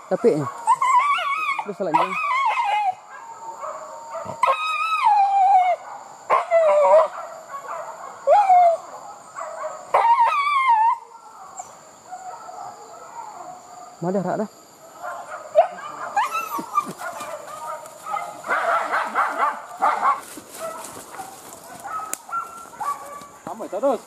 Tapi terus selanjutnya. Mana dah dah. Amai terus.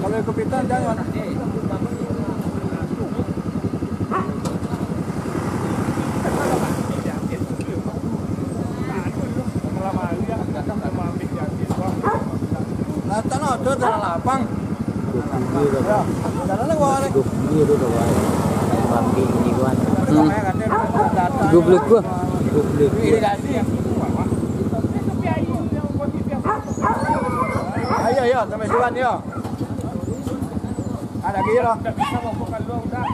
Kalau kepitan jangan. Tanah ada dalam lapang. Ayo, sampai depan yo. Ada lagi loh. Bisa mau kalau udah.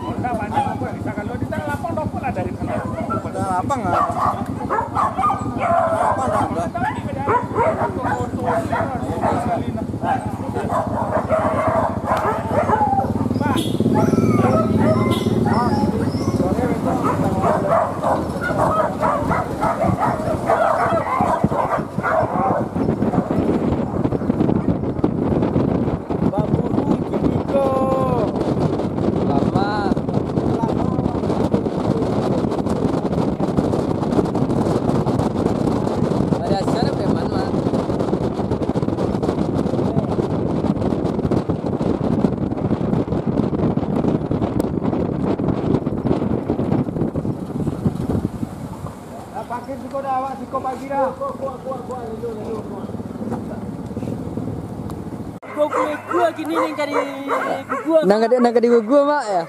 Udah banyak apa bisa kalau di tanah lapang dong pula dari sana. Tanah lapang enggak? Lapang enggak? Gua gini nih kali gua. Nang di gua mak ya.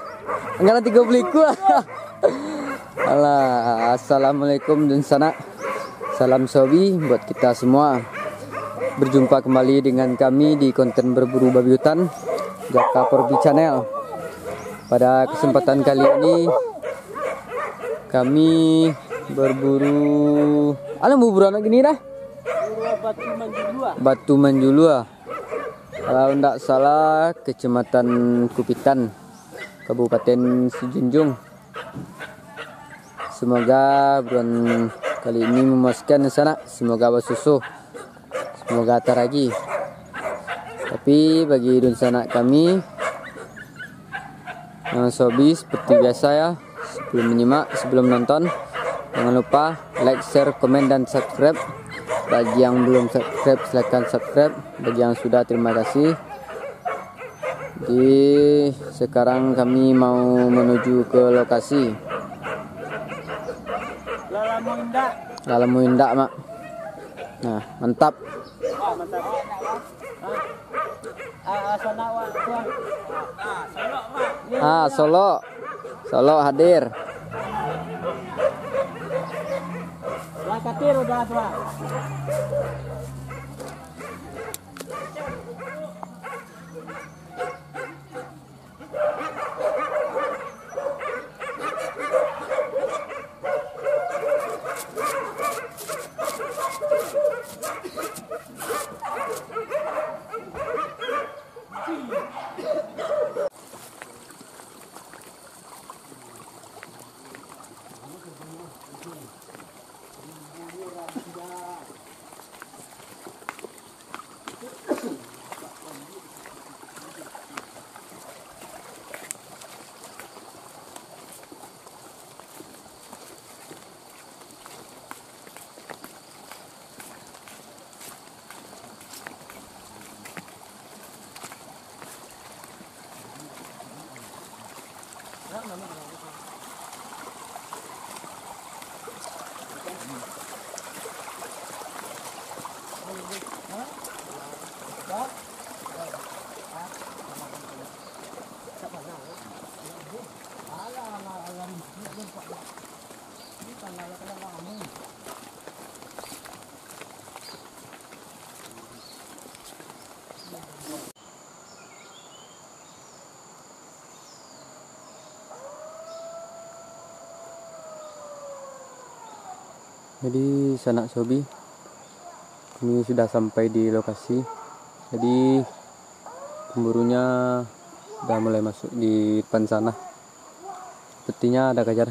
Enggak nanti gua beli gua. Alah, assalamualaikum dan sana. Salam sawi buat kita semua. Berjumpa kembali dengan kami di konten berburu babi hutan Jaka Porbi Channel. Pada kesempatan kali ini kami berburu. Buru anak gini dah. Batu Manjulua. Kalau tidak salah Kecamatan Kupitan, Kabupaten Sijunjung. Semoga buruan kali ini memuaskan di sana. Semoga bersusu, semoga taragi. Tapi bagi dun sanak kami, sobi seperti biasa ya. Sebelum menyimak, sebelum nonton, jangan lupa like, share, komen, dan subscribe. Bagi yang belum subscribe, silahkan subscribe. Bagi yang sudah, terima kasih. Jadi sekarang kami mau menuju ke lokasi Lalamu Indah, mak. Nah, mantap. Solo hadir. Lakatir udah tua. Jadi sanak sobi, kami sudah sampai di lokasi. Jadi pemburunya udah mulai masuk di depan sana. Sepertinya ada kejar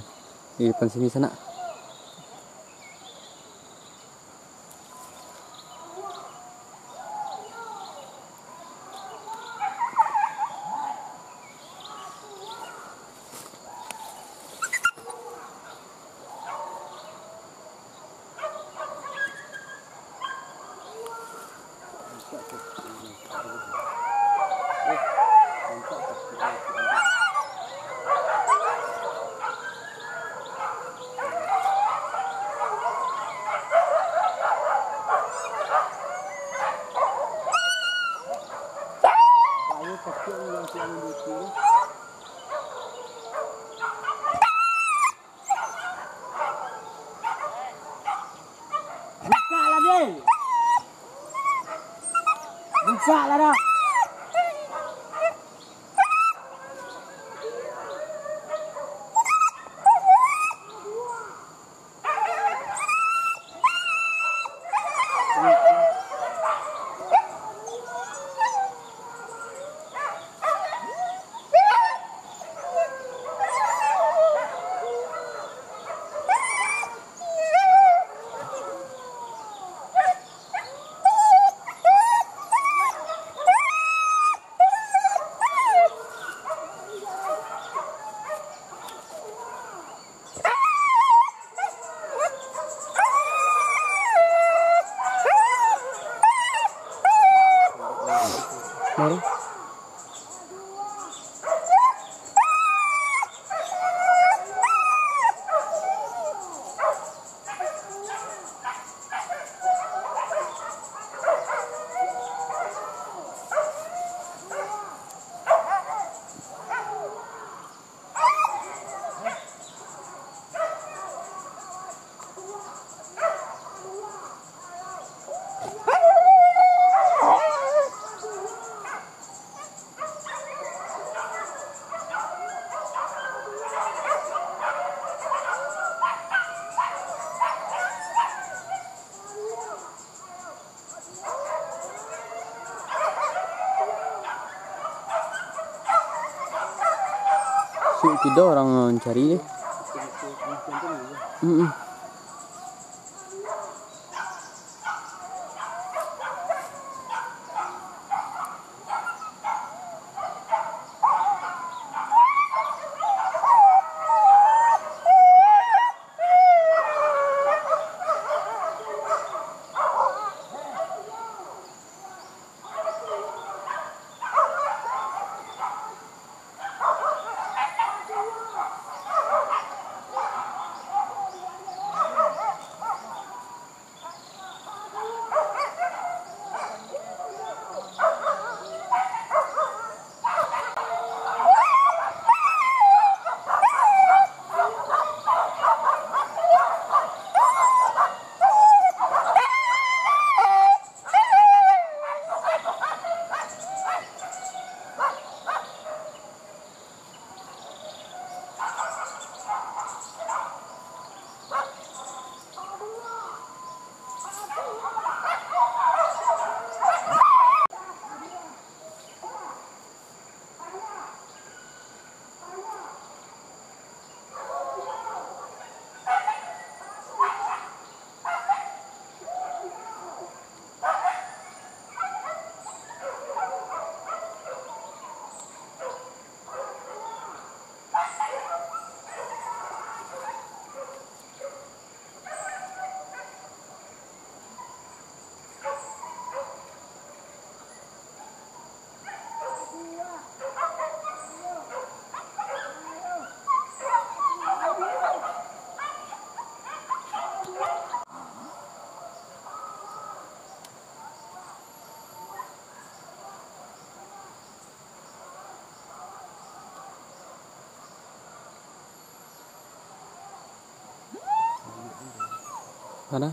di depan sini sana. Buka lah dah. Mari. Tidak orang mencari. Mana?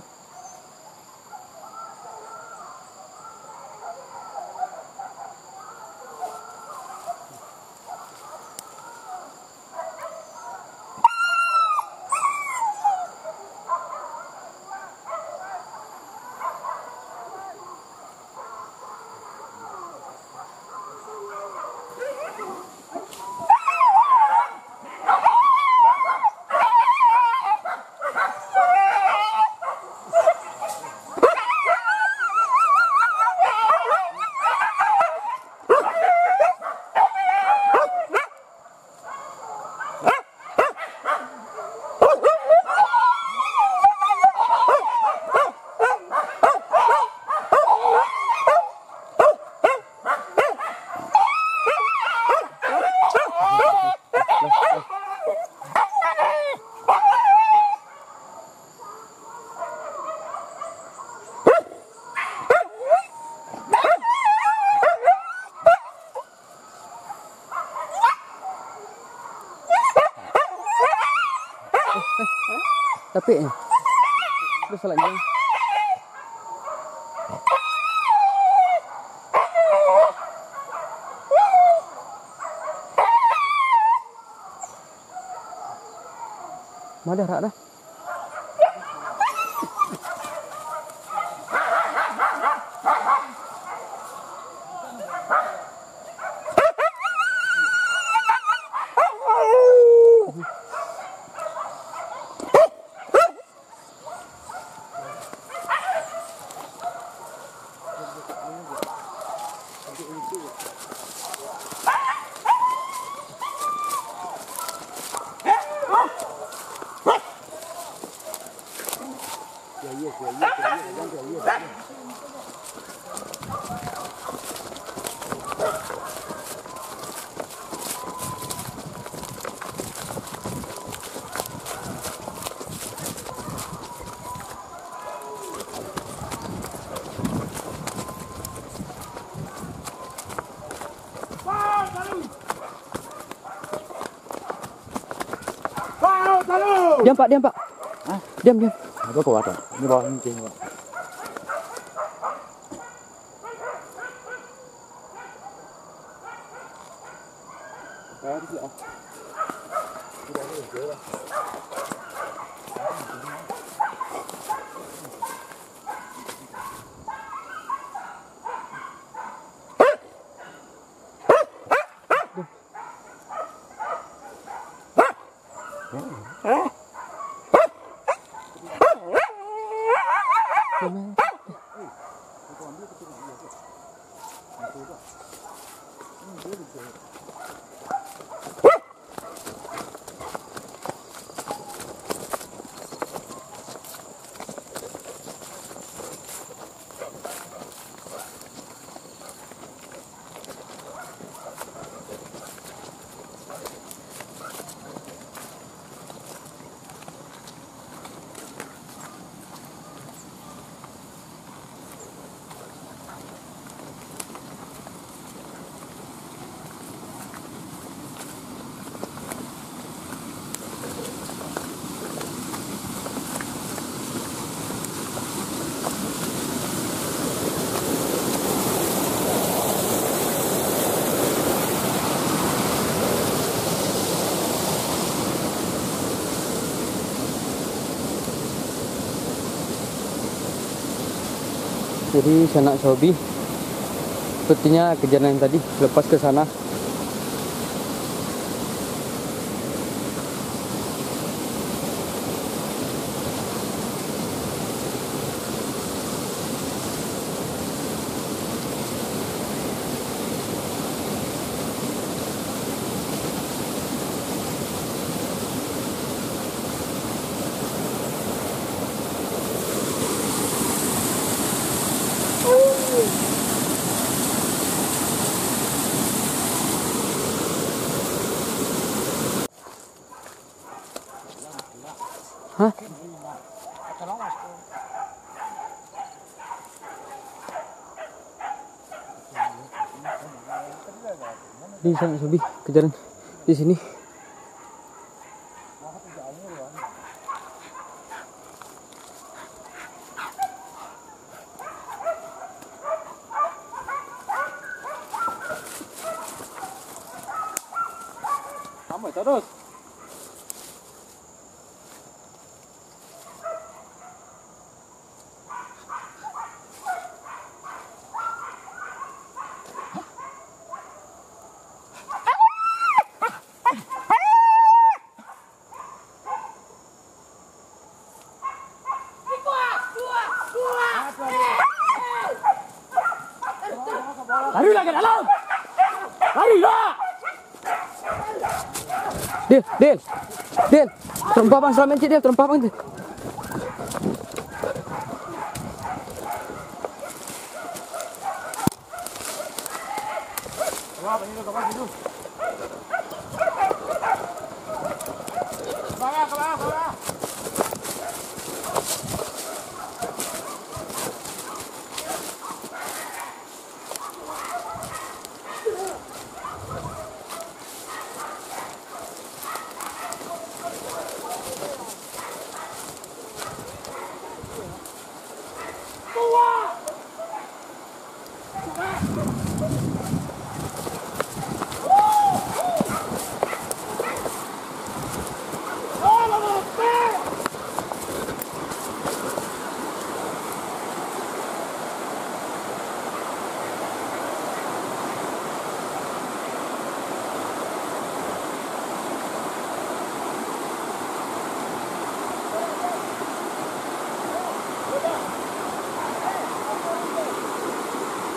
Tapi terus salahnya. Mana rak dah? Diam Pak, diam Pak. Hah? Diam, diam. Apa kau ada? Ini bawah kencing Pak. Jadi sanak Sobi, sepertinya kejadian yang tadi lepas ke sana. Hah? Di sana Sobi, kejadian di sini. Del. Terempah bang, selamat Del, terempah bang.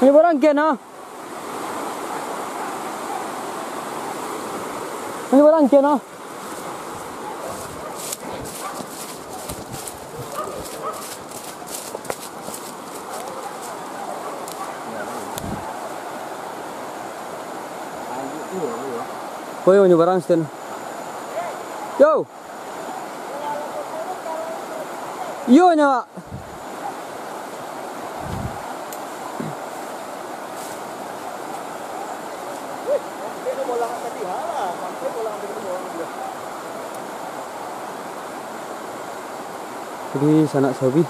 Ini barang ken ah. Ini barang ken ah. Koyo nyo barang sten. Yo. Yo nya. Jadi sanak sobi.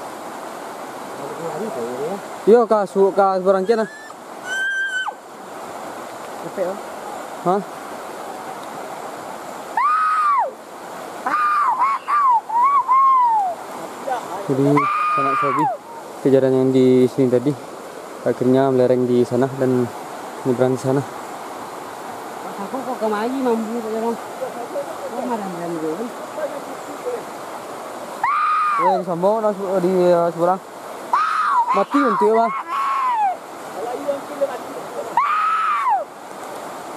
Yo ka barang ken ah. Cepet ah. Hah? Jadi sanak sobi kejadian yang di sini tadi akhirnya melereng di sana dan nyebrang di sana. Aku kok kemari mampu orang. Oh marah-marah gue. Yang sambung di seberang. Mati untuk ya bang.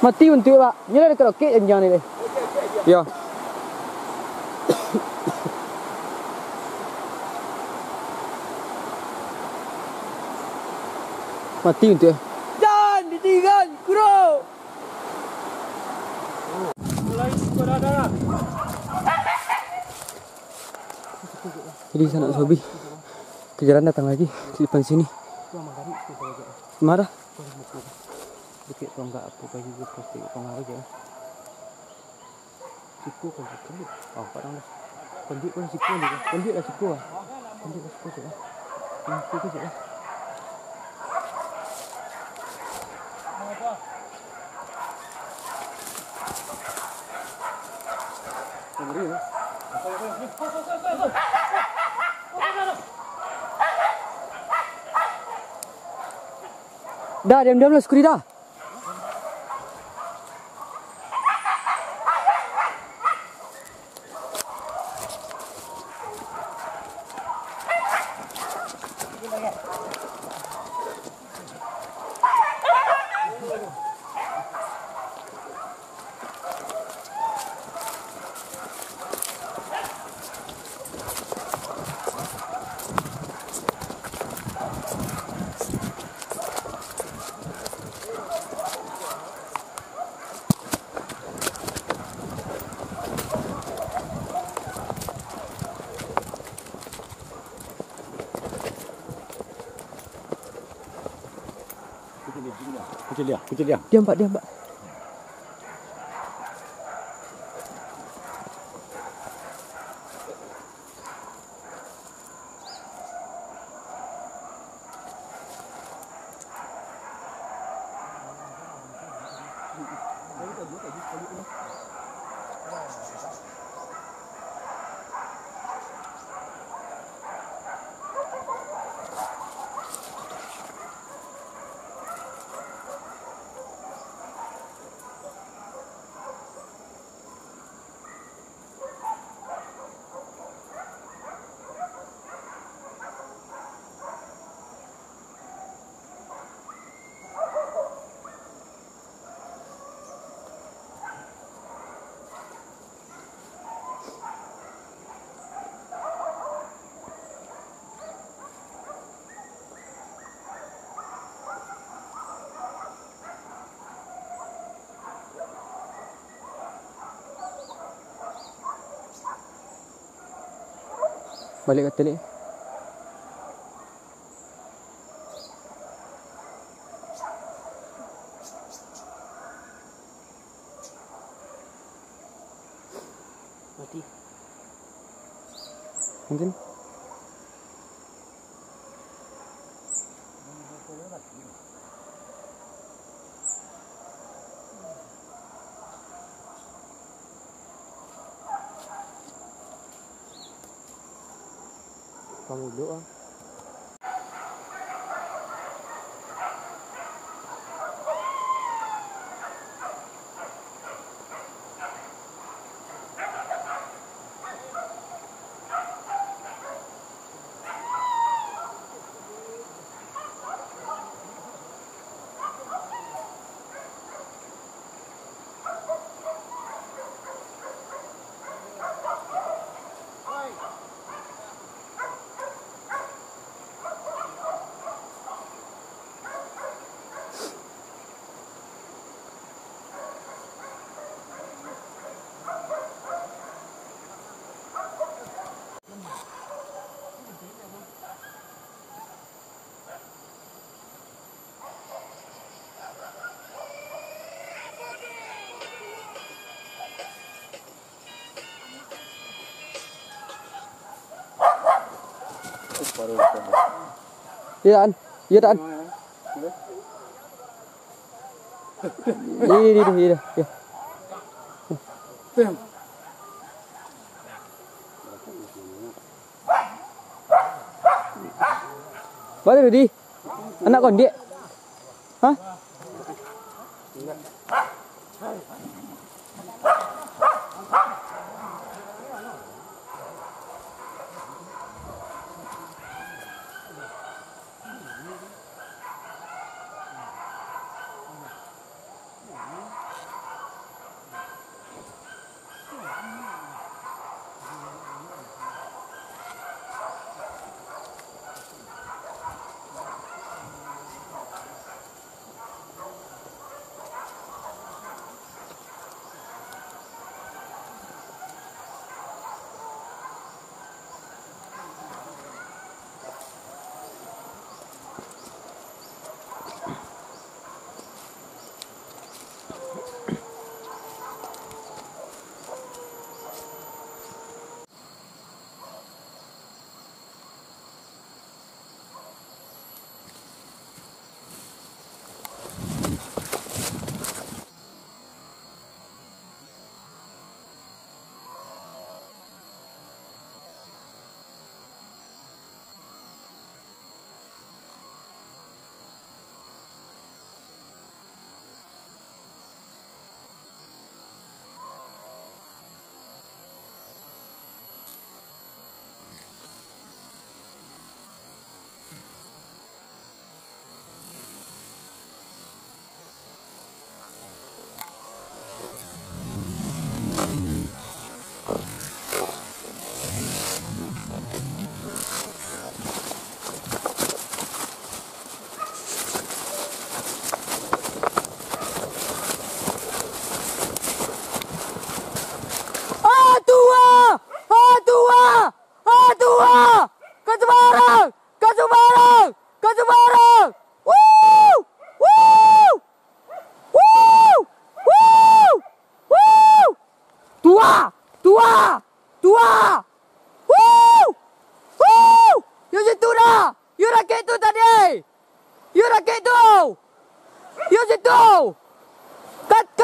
Mati untuk pak. Ini ada kerokek yang ni deh. Ya. Mati untuk ya. Jangan ditinggal, kuro. Mulai sekolah. Jadi sanak sobi kejaran datang lagi di depan sini. Marah? Dikit kalau enggak apa bagi gue pasti pengaruh aja. Siku kan siku. Oh, padang dah. Kondik pun siku ni. Kondik lah siku ah. Kondik lah siku je. Yang siku je. Ngeri lah. Dah, diam-diam lah, sekuri dah. Kecil dia. Diam pak, diam pak. Balik ke telik. Mati. Mungkin. Kamu doa. Iya An, iya An. Iya. Mana di? Anak kon dia? Hah?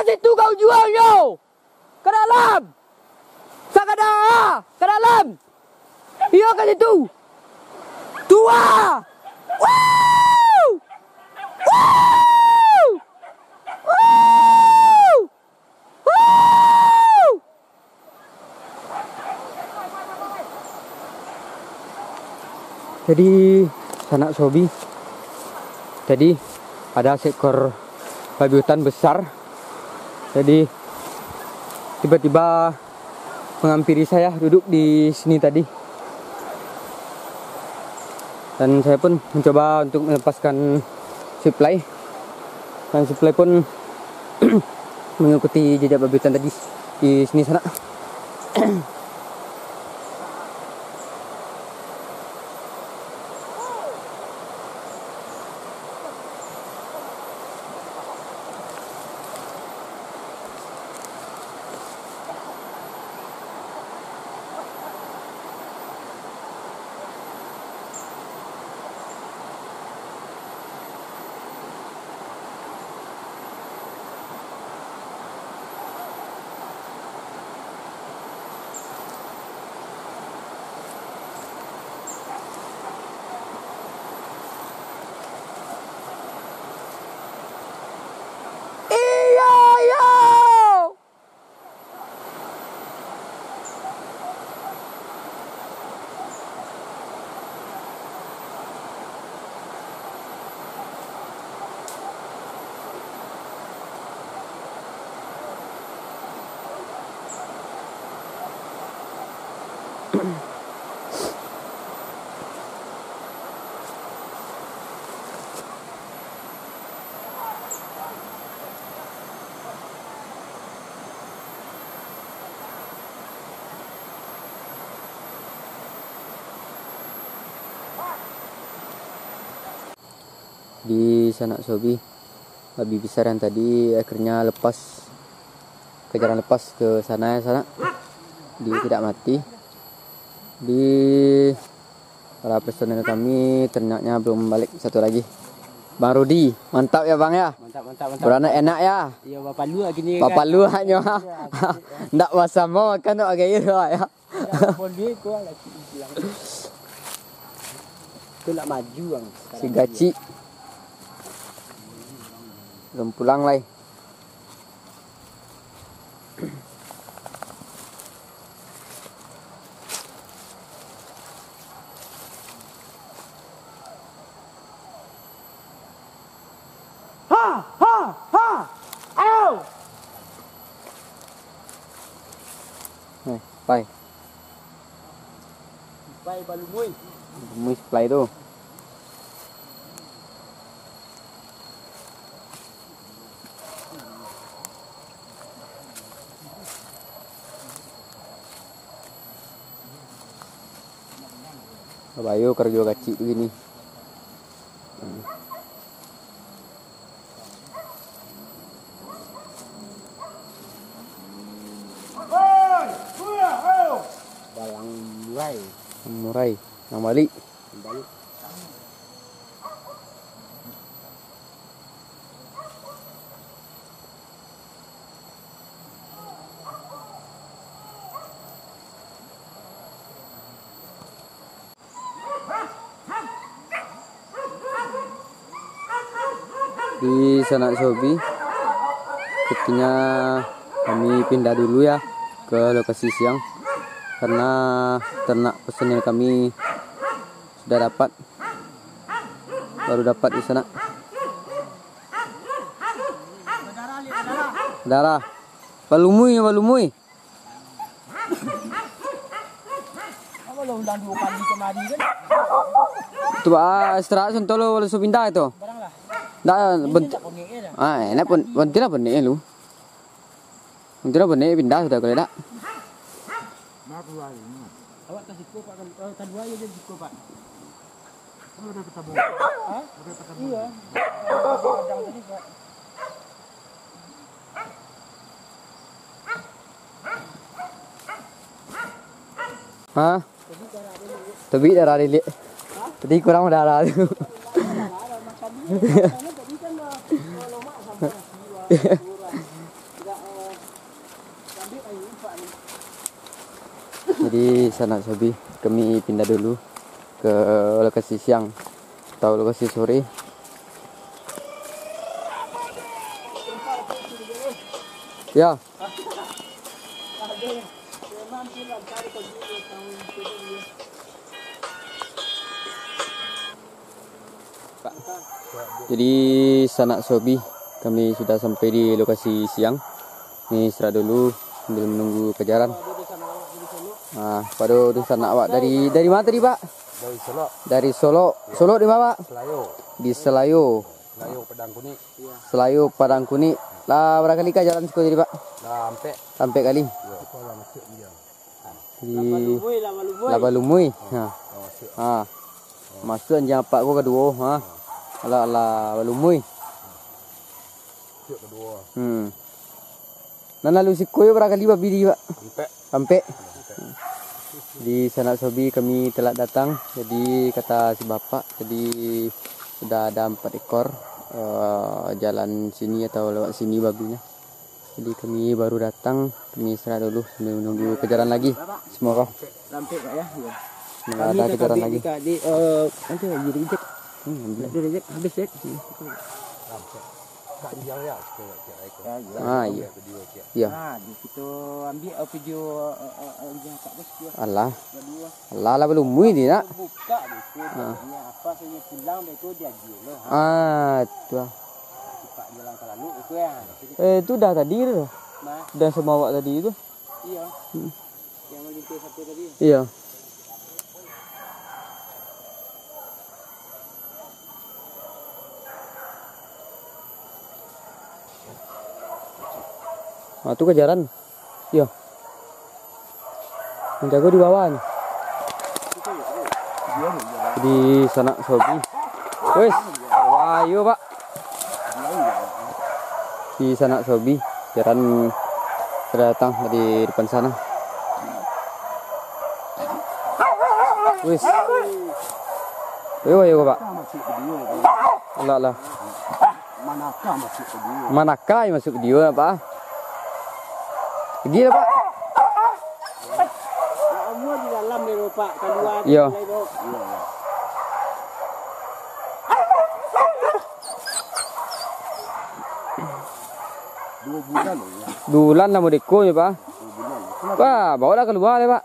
Ke situ kau jual yo. Ke dalam. Sakada, ke dalam. Yo ke situ. Tua. Wow! Wow! Wow! Wow! Jadi sanak sobi. Jadi ada seekor babi hutan besar. Jadi tiba-tiba menghampiri saya, duduk di sini tadi. Dan saya pun mencoba untuk melepaskan supply. Dan supply pun mengikuti jejak babi hutan tadi di sini sana. Di sanak sobi, babi besar yang tadi akhirnya lepas, kejaran lepas ke sana ya sana. Dia tidak mati. Di para personel kami ternaknya belum balik satu lagi. Bang Rudi, mantap ya bang ya. Mantap. Beranak enak ya. Iya bapak lu gini kan. Bapak lu hanya ndak masa mau makan agak iro ya. Boleh kau lagi bilang. Itu nak maju bang. Si Gaci belum pulang lah. Pai, Baik balumui. mui supply tu. Bayu kerja kecil begini. Balang murai. Murai, yang balik. Balik. Di sanak sobi, sepertinya kami pindah dulu ya ke lokasi siang karena ternak personil kami sudah dapat, baru dapat di sana. Darah, balumui. Kamu lo undang 2 kali kemari kan? Itu istirahat sentolo walau pindah itu. Barang lah. Dah Tak kau ngek dah. enak pun bentina benih lu. Bentina benih pindah sudah kalau tak. Awak tak siko pak kan dua aja jadi siko pak. Kamu udah ketemu. Hah? Udah ketemu. Iya. Kadang tadi pak. Hah? Tapi darah lilik. Tadi kurang darah tu. Jadi sanak sobi, kami pindah dulu ke lokasi siang atau lokasi sore. Ya. Jadi sanak sobi, kami sudah sampai di lokasi siang. Ini istirahat dulu sambil menunggu kejaran. Nah, pada urusan awak dari mana tadi Pak? Dari Solo. Dari Solo. Solo di mana Pak? Selayo. Di Selayo. Selayo Padang Kuning. Selayo Padang Kuning. Lah berapa kali kah jalan sekolah tadi Pak? Sampai. Sampai kali. Sekolah masuk dia. Di Labalumui. Ha. Masuk anjing apa ko kedua, ha. Ala Balumui. Masuk kedua. Nan lalu sikoy berapa kali babi di Pak? Sampai. Sampai. Di sanak sobi kami telah datang. Jadi kata si bapak, jadi sudah ada 4 ekor jalan sini atau lewat sini babinya. Jadi kami baru datang, kami istirahat dulu sambil menunggu kejaran lagi. Semoga Sampai pak ya. semoga ada kejaran lagi. Di nanti lagi reject. Reject habis ya. Tak dia ya. Ah iya. Iya. Nah, di situ ambil video yang tak bos dia. Allah. Kedua. Allah belum mui dia nak. Buka dia. Apa saya pulang itu dia loh. Ah, itu. Pak jalan ke lalu itu ya. Itu dah tadi tu. Nah, Dah sama awak tadi itu. iya. Yang melintas satu tadi. Iya. Ah, tu kejaran. Iya. Menjaga di bawah ni. Di sana sobi. Wes, wah Ayo Pak. Di sana Sobi, jaran sudah datang dari depan sana. Wis. Ayo Pak. Lah. Manakah yang masuk video Pak? Pergi lah Pak. Semua di dalam nih Pak, kedua. Iya. Bulan lah mau deko ya Pak. Wah, bawa dah keluar ya Pak.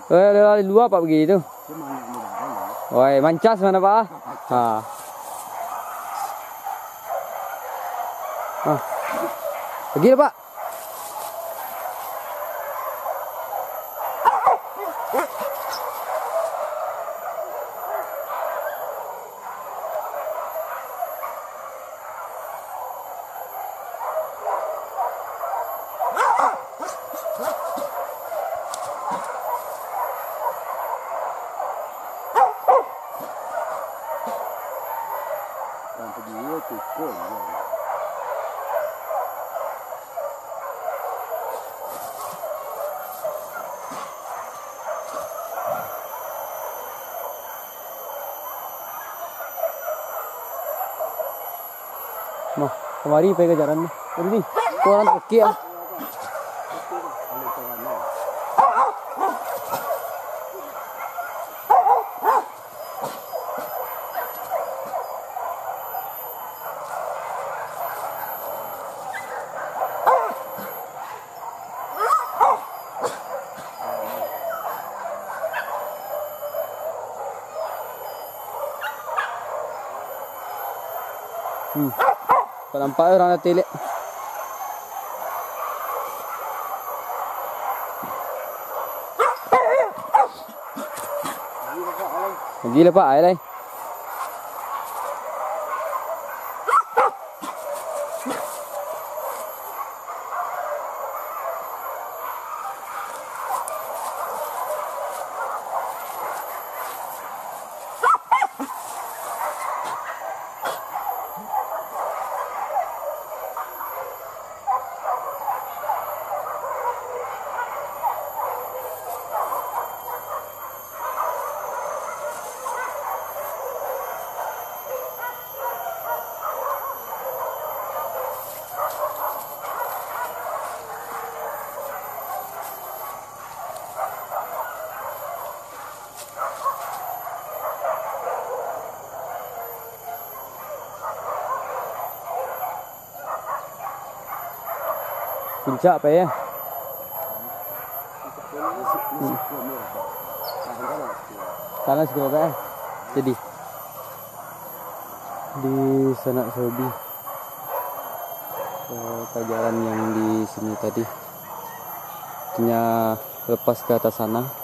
Dari luar Pak begitu. Woi, mancas mana Pak? Pergi lah Pak. Mah, kemari pergi ke jalan nih. Ini kurang oke ya. Nampak orang dah telik. Gila Pak, air lain. Puncak apa ya? Tanah seberapa ya? Jadi di Sanak Sobi jalan yang di sini tadi, hanya lepas ke atas sana.